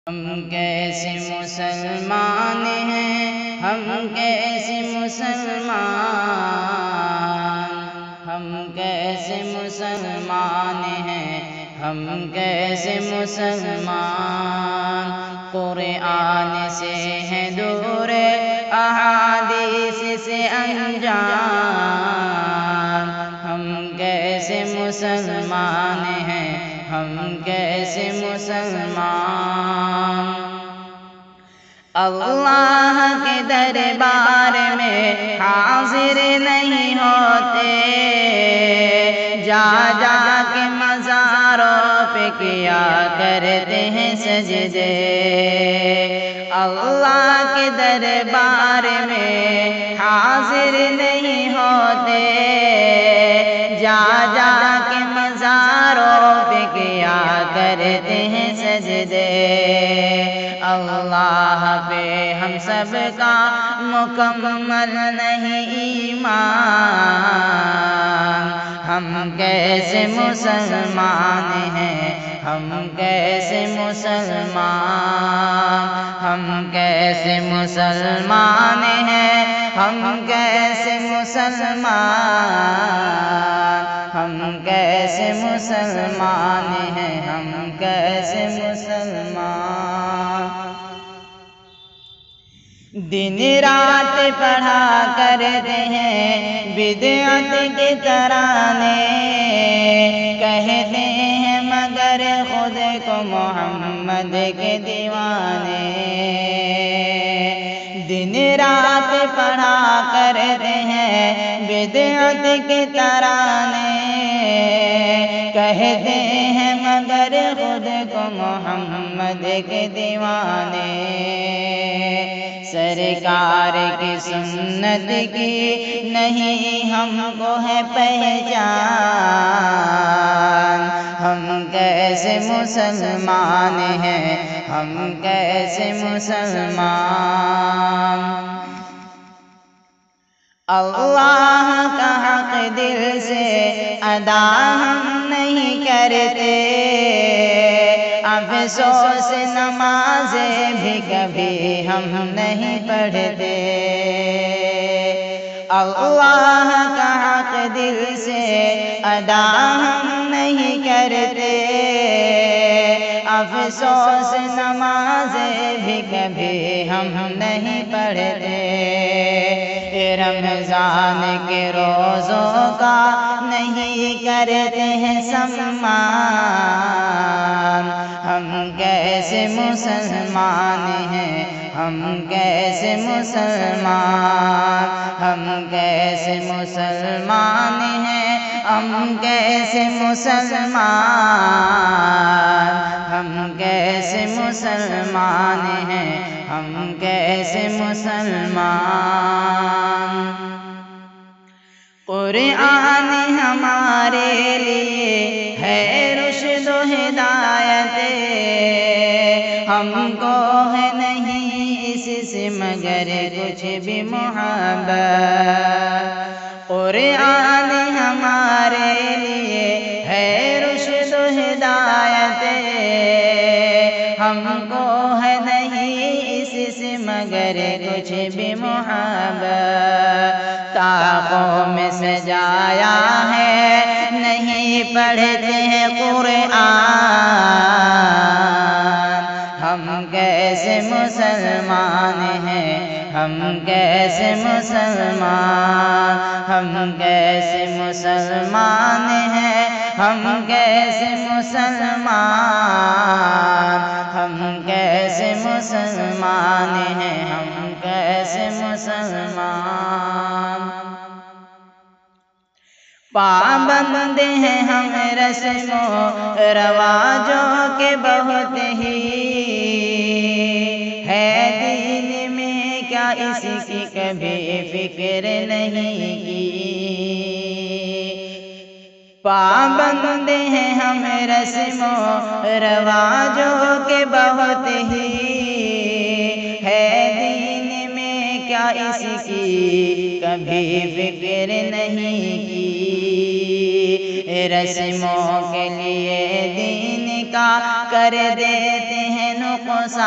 ہم کیسے مسلمان ہیں، ہم کیسے مسلمان، ہم کیسے مسلمان ہیں، ہم کیسے مسلمان۔ قرآن سے ہیں دور، احادیث سے انجان، ہم کیسے مسلمان ہیں، ہم کیسے مسلمان۔ اللہ کے دربار میں حاضر نہیں ہوتے، جا جا کے مزاروں پہ کیا کرتے ہیں سجدے۔ اللہ کے دربار میں حاضر نہیں ہوتے، جا جا کے مزاروں پہ کیا کرتے ہیں سجدے۔ اللہ پہ ہم سب کا مکمل نہیں ایمان، ہم کیسے مسلمان ہیں، ہم کیسے مسلمان، ہم کیسے مسلمان ہیں، ہم کیسے مسلمان، ہم کیسے مسلمان ہیں، ہم کیسے مسلمان۔ دن رات پڑھا کرتے ہیں بدعت کے ترانے، کہتے ہیں مگر خود کو محمد کے دیوانے۔ دن رات پڑھا کرتے ہیں بدعت کے ترانے، کہتے ہیں مگر خود کو محمد کے دیوانے۔ سرکار کی سنت کی نہیں ہم کو ہے پہچان، ہم کیسے مسلمان ہیں، ہم کیسے مسلمان۔ اللہ کا حق دل سے ادا ہم نہیں کرتے، افسوس نمازیں بھی کبھی ہم نہیں پڑھتے۔ اللہ کا حق دل سے ادا ہم نہیں کرتے، افسوس نمازیں بھی کبھی ہم نہیں پڑھتے۔ رمضان کے روزوں کا نہیں کرتے ہیں سمان، ہم کیسے مسلمان ہیں، ہم کیسے مسلمان، ہم کیسے مسلمان ہیں، ہم کیسے مسلمان، ہم کیسے مسلمان ہیں، ہم کیسے مسلمان۔ قرآن ہمارے لیے ہے رشد و ہدایت، ہم کو ہے نہیں اس سے مگر کچھ بھی محبت۔ قرآن ہمارے لیے ہے رشد و ہدایت، ہم کو ہے نہیں اس سے مگر کچھ بھی محبت۔ طاقوں میں سجایا ہے نہیں پڑھتے ہیں قرآن، ہم کیسے مسلمان ہیں، ہم کیسے مسلمان، ہم کیسے مسلمان ہیں، ہم کیسے مسلمان، ہم کیسے مسلمان ہیں، ہم کیسے مسلمان۔ پابند ہیں ہم رسم و رواجوں کے بہت ہی، ہے دین میں کیا اس کی کبھی فکر نہیں کی۔ پابند ہیں ہم رسم و رواجوں کے بہت ہی، ہے دین میں کیا اس کی کبھی فکر نہیں کی۔ رسموں کے لیے دین کا کر دیتے ہیں نقصان، نقصان،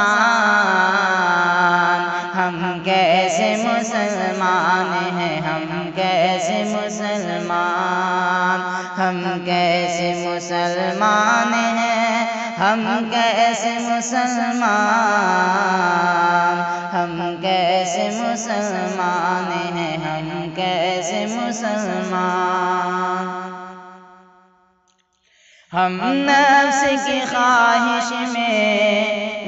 ہم کیسے مسلمان ہیں، ہم کیسے مسلمان، ہم کیسے مسلمان ہیں، ہم کیسے مسلمان، ہم کیسے مسلمان ہیں، ہم کیسے مسلمان۔ ہم نفس کی خواہش میں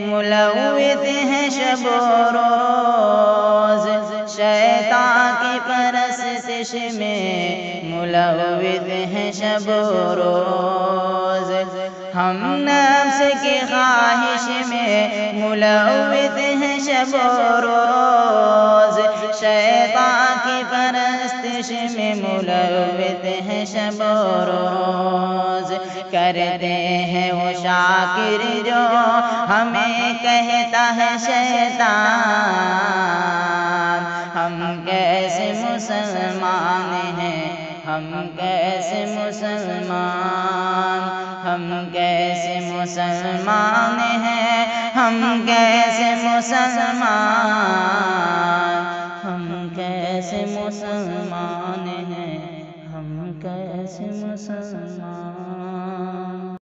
ملوث ہیں شب و روز، شیطان کی پرستش میں ملوث ہیں شب و روز، ہم نفس کی خواہش میں ملوث ہیں شب و روز، شیطان کی پرستش میں ملوث ہیں شب و روز، کرتے ہیں وہ شاکر جو ہمیں کہتا ہے شیطان، ہم کیسے مسلمان ہیں، ہم کیسے مسلمان، ہم کیسے مسلمان ہیں، ہم کیسے مسلمان، ہم کیسے مسلمان ہیں، ہم کیسے مسلمان۔